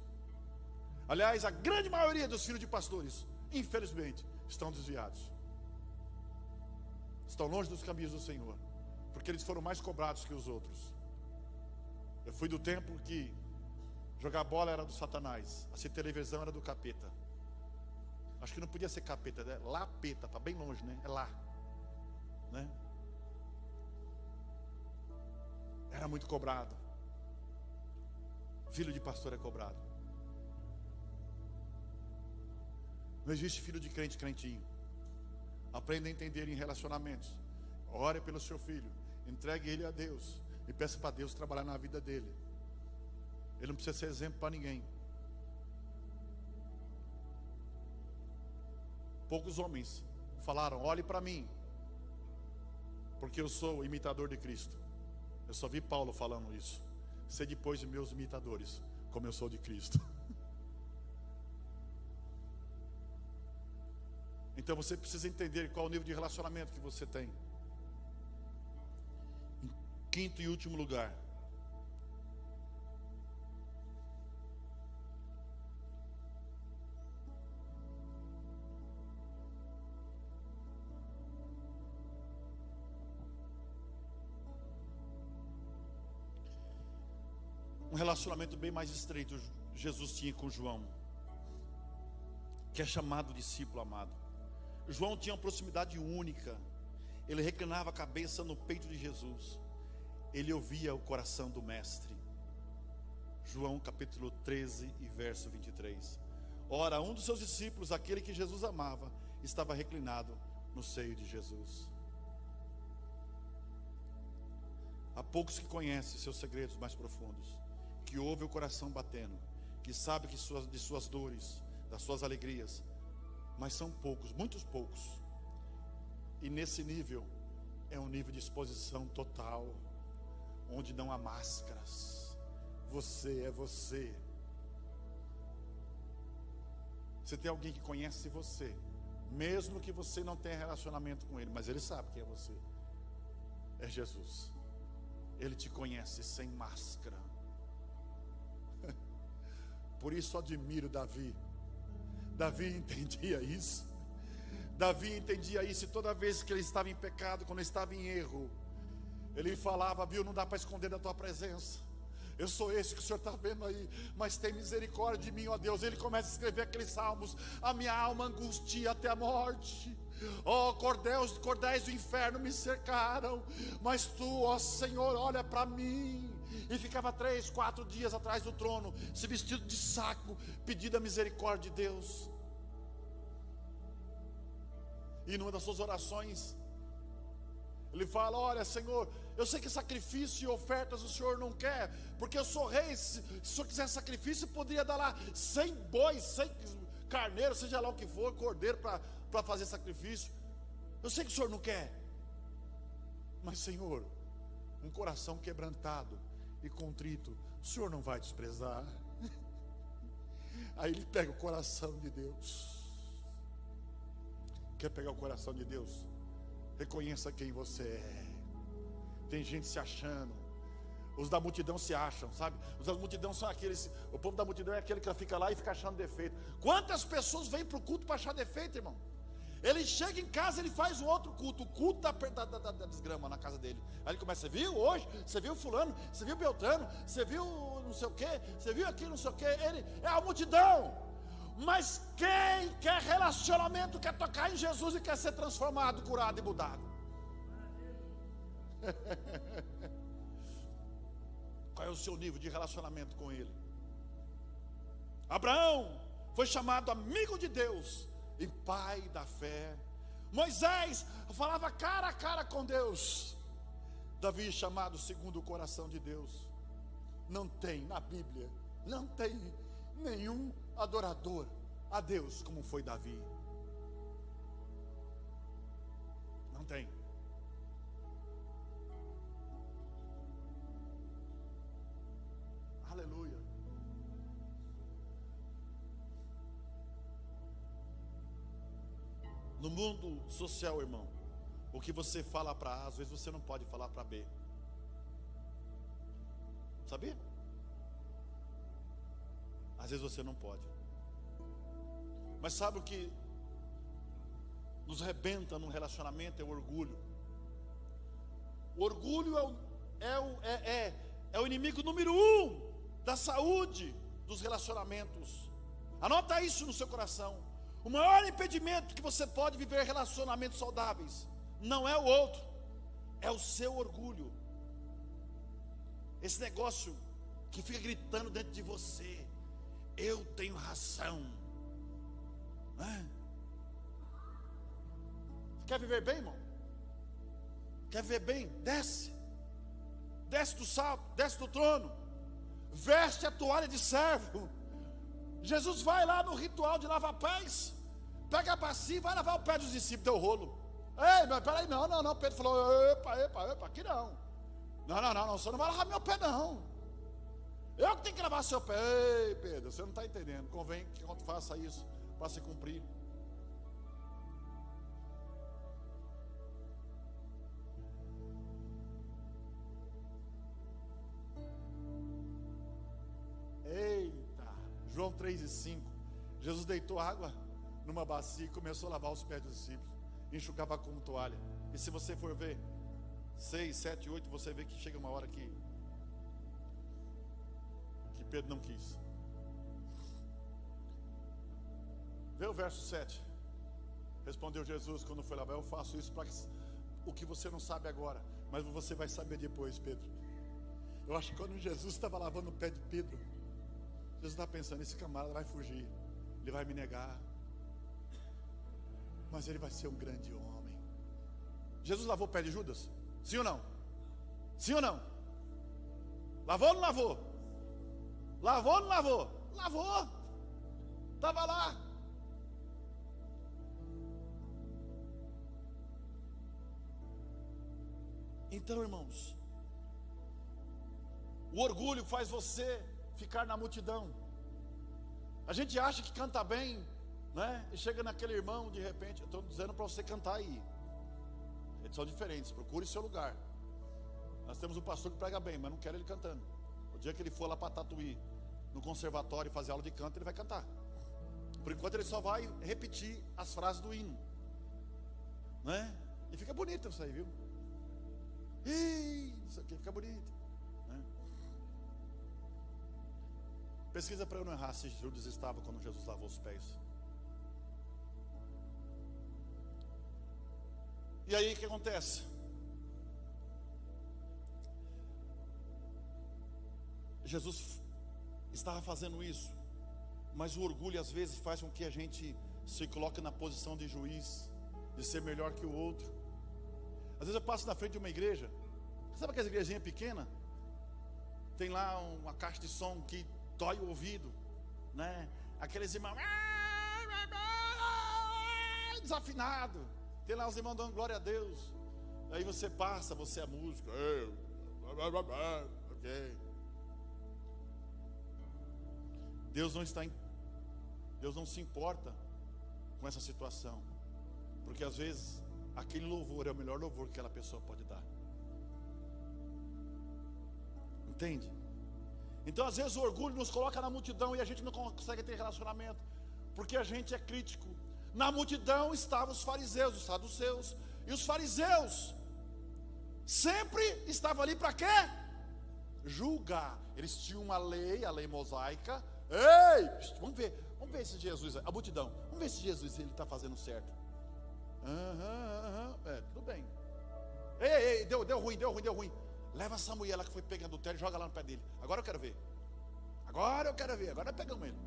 Aliás, a grande maioria dos filhos de pastores, infelizmente, estão desviados. Estão longe dos caminhos do Senhor, porque eles foram mais cobrados que os outros. Eu fui do tempo que jogar bola era do Satanás, assistir televisão era do capeta. Acho que não podia ser capeta, né? Lapeta, está bem longe, né? É lá, né? Era muito cobrado. Filho de pastor é cobrado. Não existe filho de crente crentinho. Aprenda a entender em relacionamentos. Ore pelo seu filho, entregue ele a Deus e peça para Deus trabalhar na vida dele. Ele não precisa ser exemplo para ninguém. Poucos homens falaram: olhe para mim, porque eu sou imitador de Cristo. Eu só vi Paulo falando isso. Ser depois de meus imitadores, como eu sou de Cristo. Então você precisa entender qual o nível de relacionamento que você tem. Em quinto e último lugar, um relacionamento bem mais estreito Jesus tinha com João, que é chamado discípulo amado. João tinha uma proximidade única. Ele reclinava a cabeça no peito de Jesus. Ele ouvia o coração do mestre. João capítulo 13 e verso 23. Ora, um dos seus discípulos, aquele que Jesus amava, estava reclinado no seio de Jesus. Há poucos que conhecem seus segredos mais profundos, que ouve o coração batendo, que sabe de suas dores, das suas alegrias, mas são poucos, muitos poucos. E nesse nível é um nível de exposição total, onde não há máscaras. Você é você. Você tem alguém que conhece você, mesmo que você não tenha relacionamento com ele, mas ele sabe quem é você. É Jesus. Ele te conhece sem máscara. Por isso admiro Davi. Davi entendia isso. Davi entendia isso, e toda vez que ele estava em pecado, quando ele estava em erro, ele falava: viu, não dá para esconder da tua presença. Eu sou esse que o Senhor está vendo aí, mas tem misericórdia de mim, ó Deus. Ele começa a escrever aqueles salmos: a minha alma angustia até a morte. Ó, cordéis do inferno me cercaram, mas tu, ó Senhor, olha para mim. E ficava 3, 4 dias atrás do trono, se vestido de saco, pedindo a misericórdia de Deus. E numa das suas orações, ele fala: olha, Senhor, eu sei que sacrifício e ofertas o Senhor não quer, porque eu sou rei. Se o Senhor quiser sacrifício, poderia dar lá 100 bois, 100 carneiros, seja lá o que for, cordeiro para fazer sacrifício. Eu sei que o Senhor não quer, mas Senhor, um coração quebrantado e contrito, o Senhor não vai desprezar. Aí ele pega o coração de Deus. Quer pegar o coração de Deus? Reconheça quem você é. Tem gente se achando. Os da multidão se acham, sabe? Os da multidão são aqueles. O povo da multidão é aquele que fica lá e fica achando defeito. Quantas pessoas vêm para o culto para achar defeito, irmão? Ele chega em casa, ele faz um outro culto. O culto da desgrama na casa dele. Aí ele começa: você viu hoje? Você viu fulano? Você viu Beltrano? Você viu não sei o quê? Você viu aquilo não sei o quê? Ele é a multidão. Mas quem quer relacionamento, quer tocar em Jesus e quer ser transformado, curado e mudado? Qual é o seu nível de relacionamento com Ele? Abraão foi chamado amigo de Deus e pai da fé. Moisés falava cara a cara com Deus. Davi, chamado segundo o coração de Deus. Não tem na Bíblia, não tem nenhum adorador a Deus como foi Davi. Não tem. Aleluia. No mundo social, irmão, o que você fala para A, às vezes você não pode falar para B. Sabia? Às vezes você não pode. Mas sabe o que nos rebenta num relacionamento? É o orgulho. O orgulho é o inimigo número 1 da saúde dos relacionamentos. Anota isso no seu coração. O maior impedimento que você pode viver relacionamentos saudáveis não é o outro, é o seu orgulho. Esse negócio que fica gritando dentro de você: eu tenho razão. Quer viver bem, irmão? Quer viver bem? Desce do salto, desce do trono, veste a toalha de servo. Jesus vai lá no ritual de lavar pés, pega a bacia e vai lavar o pé dos discípulos. Deu rolo. Ei, mas peraí, não. Pedro falou: epa, aqui não. Não, você não vai lavar meu pé, não. Eu que tenho que lavar seu pé. Ei, Pedro, você não está entendendo. Convém que quando faça isso, para se cumprir. Eita, João 3:5. Jesus deitou água numa bacia e começou a lavar os pés dos discípulos, enxugava com toalha. E se você for ver 6, 7, 8, você vê que chega uma hora que Pedro não quis. Vê o verso 7. Respondeu Jesus quando foi lavar: eu faço isso para o que você não sabe agora, mas você vai saber depois, Pedro. Eu acho que quando Jesus estava lavando o pé de Pedro, Jesus estava pensando: esse camarada vai fugir, ele vai me negar, mas ele vai ser um grande homem. Jesus lavou o pé de Judas? Sim ou não? Sim ou não? Lavou ou não lavou? Lavou ou não lavou? Lavou. Estava lá. Então, irmãos, o orgulho faz você ficar na multidão. A gente acha que canta bem, né? E chega naquele irmão, de repente, eu estou dizendo para você cantar aí. Eles são diferentes, procure seu lugar. Nós temos um pastor que prega bem, mas não quero ele cantando. O dia que ele for lá para Tatuí, no conservatório fazer aula de canto, ele vai cantar. Por enquanto ele só vai repetir as frases do hino, né? E fica bonito isso aí, viu? Isso aqui fica bonito, né? Pesquisa para eu não errar se Judas estava quando Jesus lavou os pés. E aí o que acontece? Jesus estava fazendo isso, mas o orgulho às vezes faz com que a gente se coloque na posição de juiz, de ser melhor que o outro. Às vezes eu passo na frente de uma igreja, sabe aquela igrejinha pequena? Tem lá uma caixa de som que dói o ouvido, né? Aqueles irmãos desafinado. Tem lá os irmãos dando glória a Deus. Aí você passa, você é músico, ok. Deus não se importa com essa situação, porque às vezes aquele louvor é o melhor louvor que aquela pessoa pode dar. Entende? Então às vezes o orgulho nos coloca na multidão e a gente não consegue ter relacionamento, porque a gente é crítico. Na multidão estavam os fariseus, os saduceus, e os fariseus sempre estavam ali para quê? Julgar. Eles tinham uma lei, a lei mosaica. Ei, vamos ver se Jesus, a multidão, vamos ver se Jesus ele está fazendo certo. Tudo bem. Ei, deu ruim. Leva essa mulher lá que foi pegando o teto e joga lá no pé dele. Agora eu quero ver. Agora pegamos ele.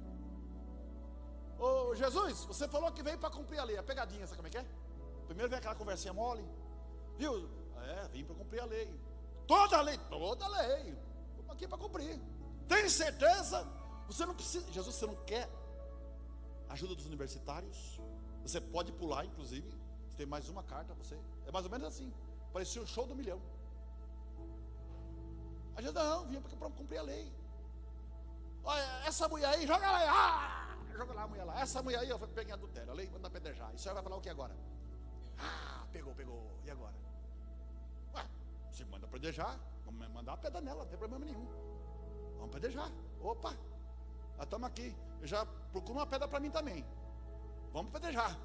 Ô Jesus, você falou que veio para cumprir a lei. A pegadinha, sabe como é que é? Primeiro vem aquela conversinha mole. Viu? Vim para cumprir a lei. Toda a lei. Estamos aqui para cumprir. Tem certeza? Você não precisa. Jesus, você não quer ajuda dos universitários? Você pode pular, inclusive. Você tem mais uma carta, você. É mais ou menos assim. Parecia o show do milhão. A gente não, vinha para cumprir a lei. Olha, essa mulher aí, joga lá. Joga lá a mulher lá. Essa mulher aí, eu peguei adultério. A lei manda apedrejar. E o senhor vai falar o que agora? Pegou. E agora? Se manda apedrejar, vamos mandar a pedra nela, não tem problema nenhum. Vamos apedrejar. Opa, nós estamos aqui. Eu já procuro uma pedra para mim também. Vamos apedrejar.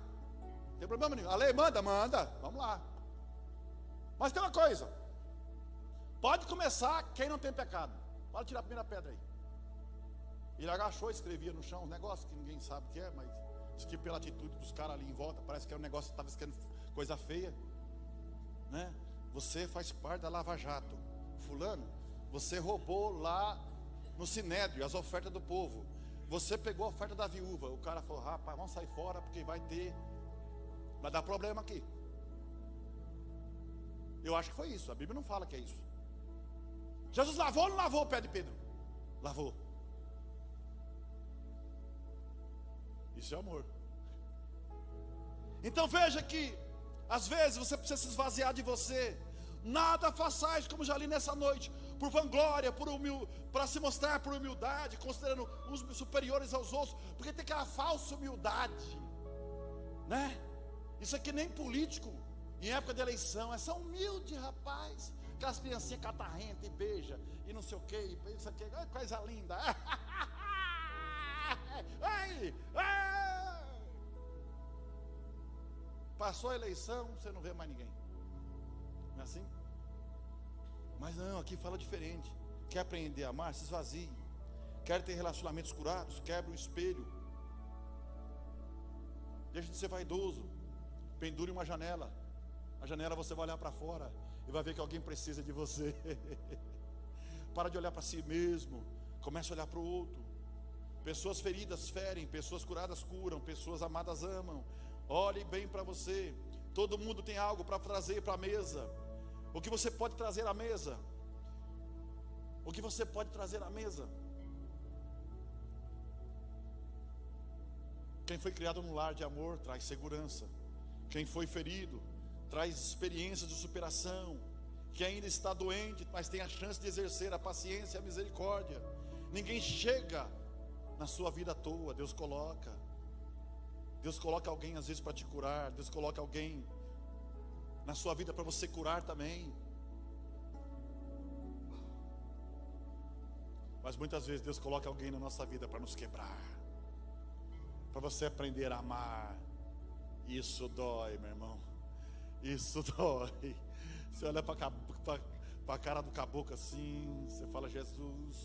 Não tem problema nenhum. A lei manda. Vamos lá. Mas tem uma coisa. Pode começar quem não tem pecado. Pode tirar a primeira pedra aí. Ele agachou, escrevia no chão um negócio que ninguém sabe o que é, mas diz que pela atitude dos caras ali em volta, parece que era um negócio que estava escrevendo coisa feia, né? Você faz parte da Lava Jato. Fulano, você roubou lá no Sinédrio as ofertas do povo. Você pegou a oferta da viúva. O cara falou, rapaz, vamos sair fora porque vai dar problema aqui. Eu acho que foi isso, a Bíblia não fala que é isso. Jesus lavou ou não lavou o pé de Pedro? Lavou. Isso é amor. Então veja que às vezes você precisa se esvaziar de você. Nada façais, como já li nessa noite, por vanglória, para se mostrar por humildade, considerando uns superiores aos outros, porque tem aquela falsa humildade, né? Isso aqui nem político, em época de eleição, essa humilde, rapaz. Aquelas criancinhas catarrentas e beija, e não sei o que, isso aqui, coisa linda. Passou a eleição, você não vê mais ninguém. Não é assim? Mas não, aqui fala diferente. Quer aprender a amar? Se esvazie. Quer ter relacionamentos curados? Quebra o espelho. Deixa de ser vaidoso. Pendure uma janela. A janela você vai olhar para fora e vai ver que alguém precisa de você. Para de olhar para si mesmo. Comece a olhar para o outro. Pessoas feridas ferem, pessoas curadas curam, pessoas amadas amam. Olhe bem para você. Todo mundo tem algo para trazer para a mesa. O que você pode trazer à mesa? O que você pode trazer à mesa? Quem foi criado num lar de amor traz segurança. Quem foi ferido traz experiências de superação. Quem ainda está doente, mas tem a chance de exercer a paciência e a misericórdia. Ninguém chega na sua vida à toa. Deus coloca alguém às vezes para te curar. Deus coloca alguém na sua vida para você curar também. Mas muitas vezes Deus coloca alguém na nossa vida para nos quebrar, para você aprender a amar. Isso dói, meu irmão. Isso dói. Você olha para a cara do caboclo assim, você fala: Jesus,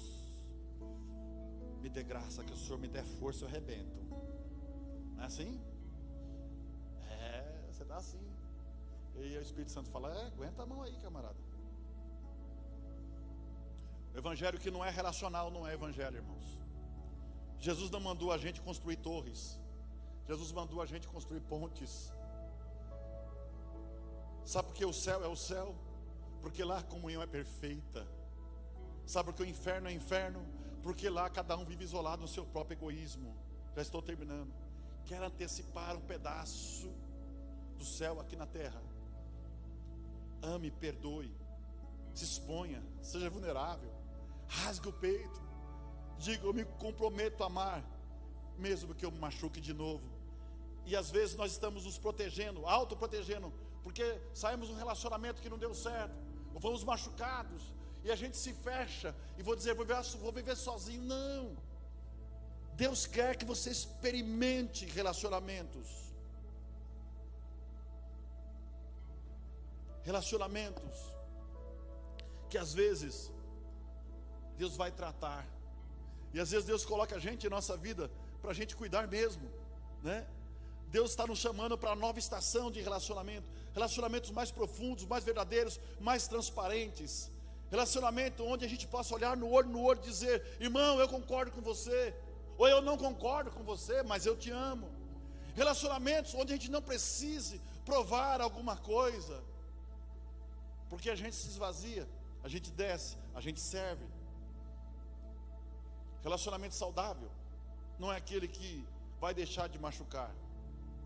me dê graça, que o Senhor me dê força, eu arrebento. Não é assim? Você está assim. E o Espírito Santo fala: aguenta a mão aí, camarada. O evangelho que não é relacional não é evangelho, irmãos. Jesus não mandou a gente construir torres. Jesus mandou a gente construir pontes. Sabe por que o céu é o céu? Porque lá a comunhão é perfeita. Sabe por que o inferno é inferno? Porque lá cada um vive isolado no seu próprio egoísmo. Já estou terminando. Quero antecipar um pedaço do céu aqui na terra. Ame, perdoe, se exponha, seja vulnerável, rasgue o peito, diga: eu me comprometo a amar, mesmo que eu me machuque de novo. E às vezes nós estamos nos protegendo, autoprotegendo, porque saímos de um relacionamento que não deu certo, ou fomos machucados, e a gente se fecha, e vou dizer: vou viver sozinho. Não, Deus quer que você experimente relacionamentos. Relacionamentos que às vezes Deus vai tratar, e às vezes Deus coloca a gente em nossa vida para a gente cuidar mesmo, né? Deus está nos chamando para uma nova estação de relacionamento, relacionamentos mais profundos, mais verdadeiros, mais transparentes, relacionamento onde a gente possa olhar no olho e dizer: irmão, eu concordo com você, ou eu não concordo com você, mas eu te amo. Relacionamentos onde a gente não precise provar alguma coisa, porque a gente se esvazia, a gente desce, a gente serve. Relacionamento saudável não é aquele que vai deixar de machucar,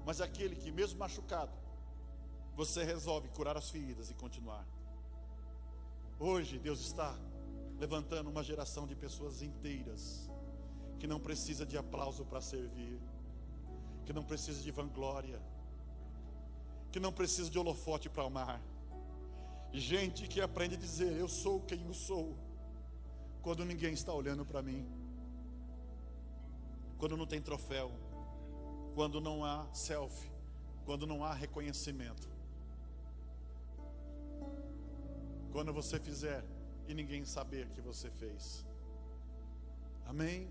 mas é aquele que, mesmo machucado, você resolve curar as feridas e continuar. Hoje Deus está levantando uma geração de pessoas inteiras, que não precisa de aplauso para servir, que não precisa de vanglória, que não precisa de holofote para amar. Gente que aprende a dizer: eu sou quem eu sou, quando ninguém está olhando para mim, quando não tem troféu, quando não há selfie, quando não há reconhecimento. Quando você fizer e ninguém saber que você fez. Amém?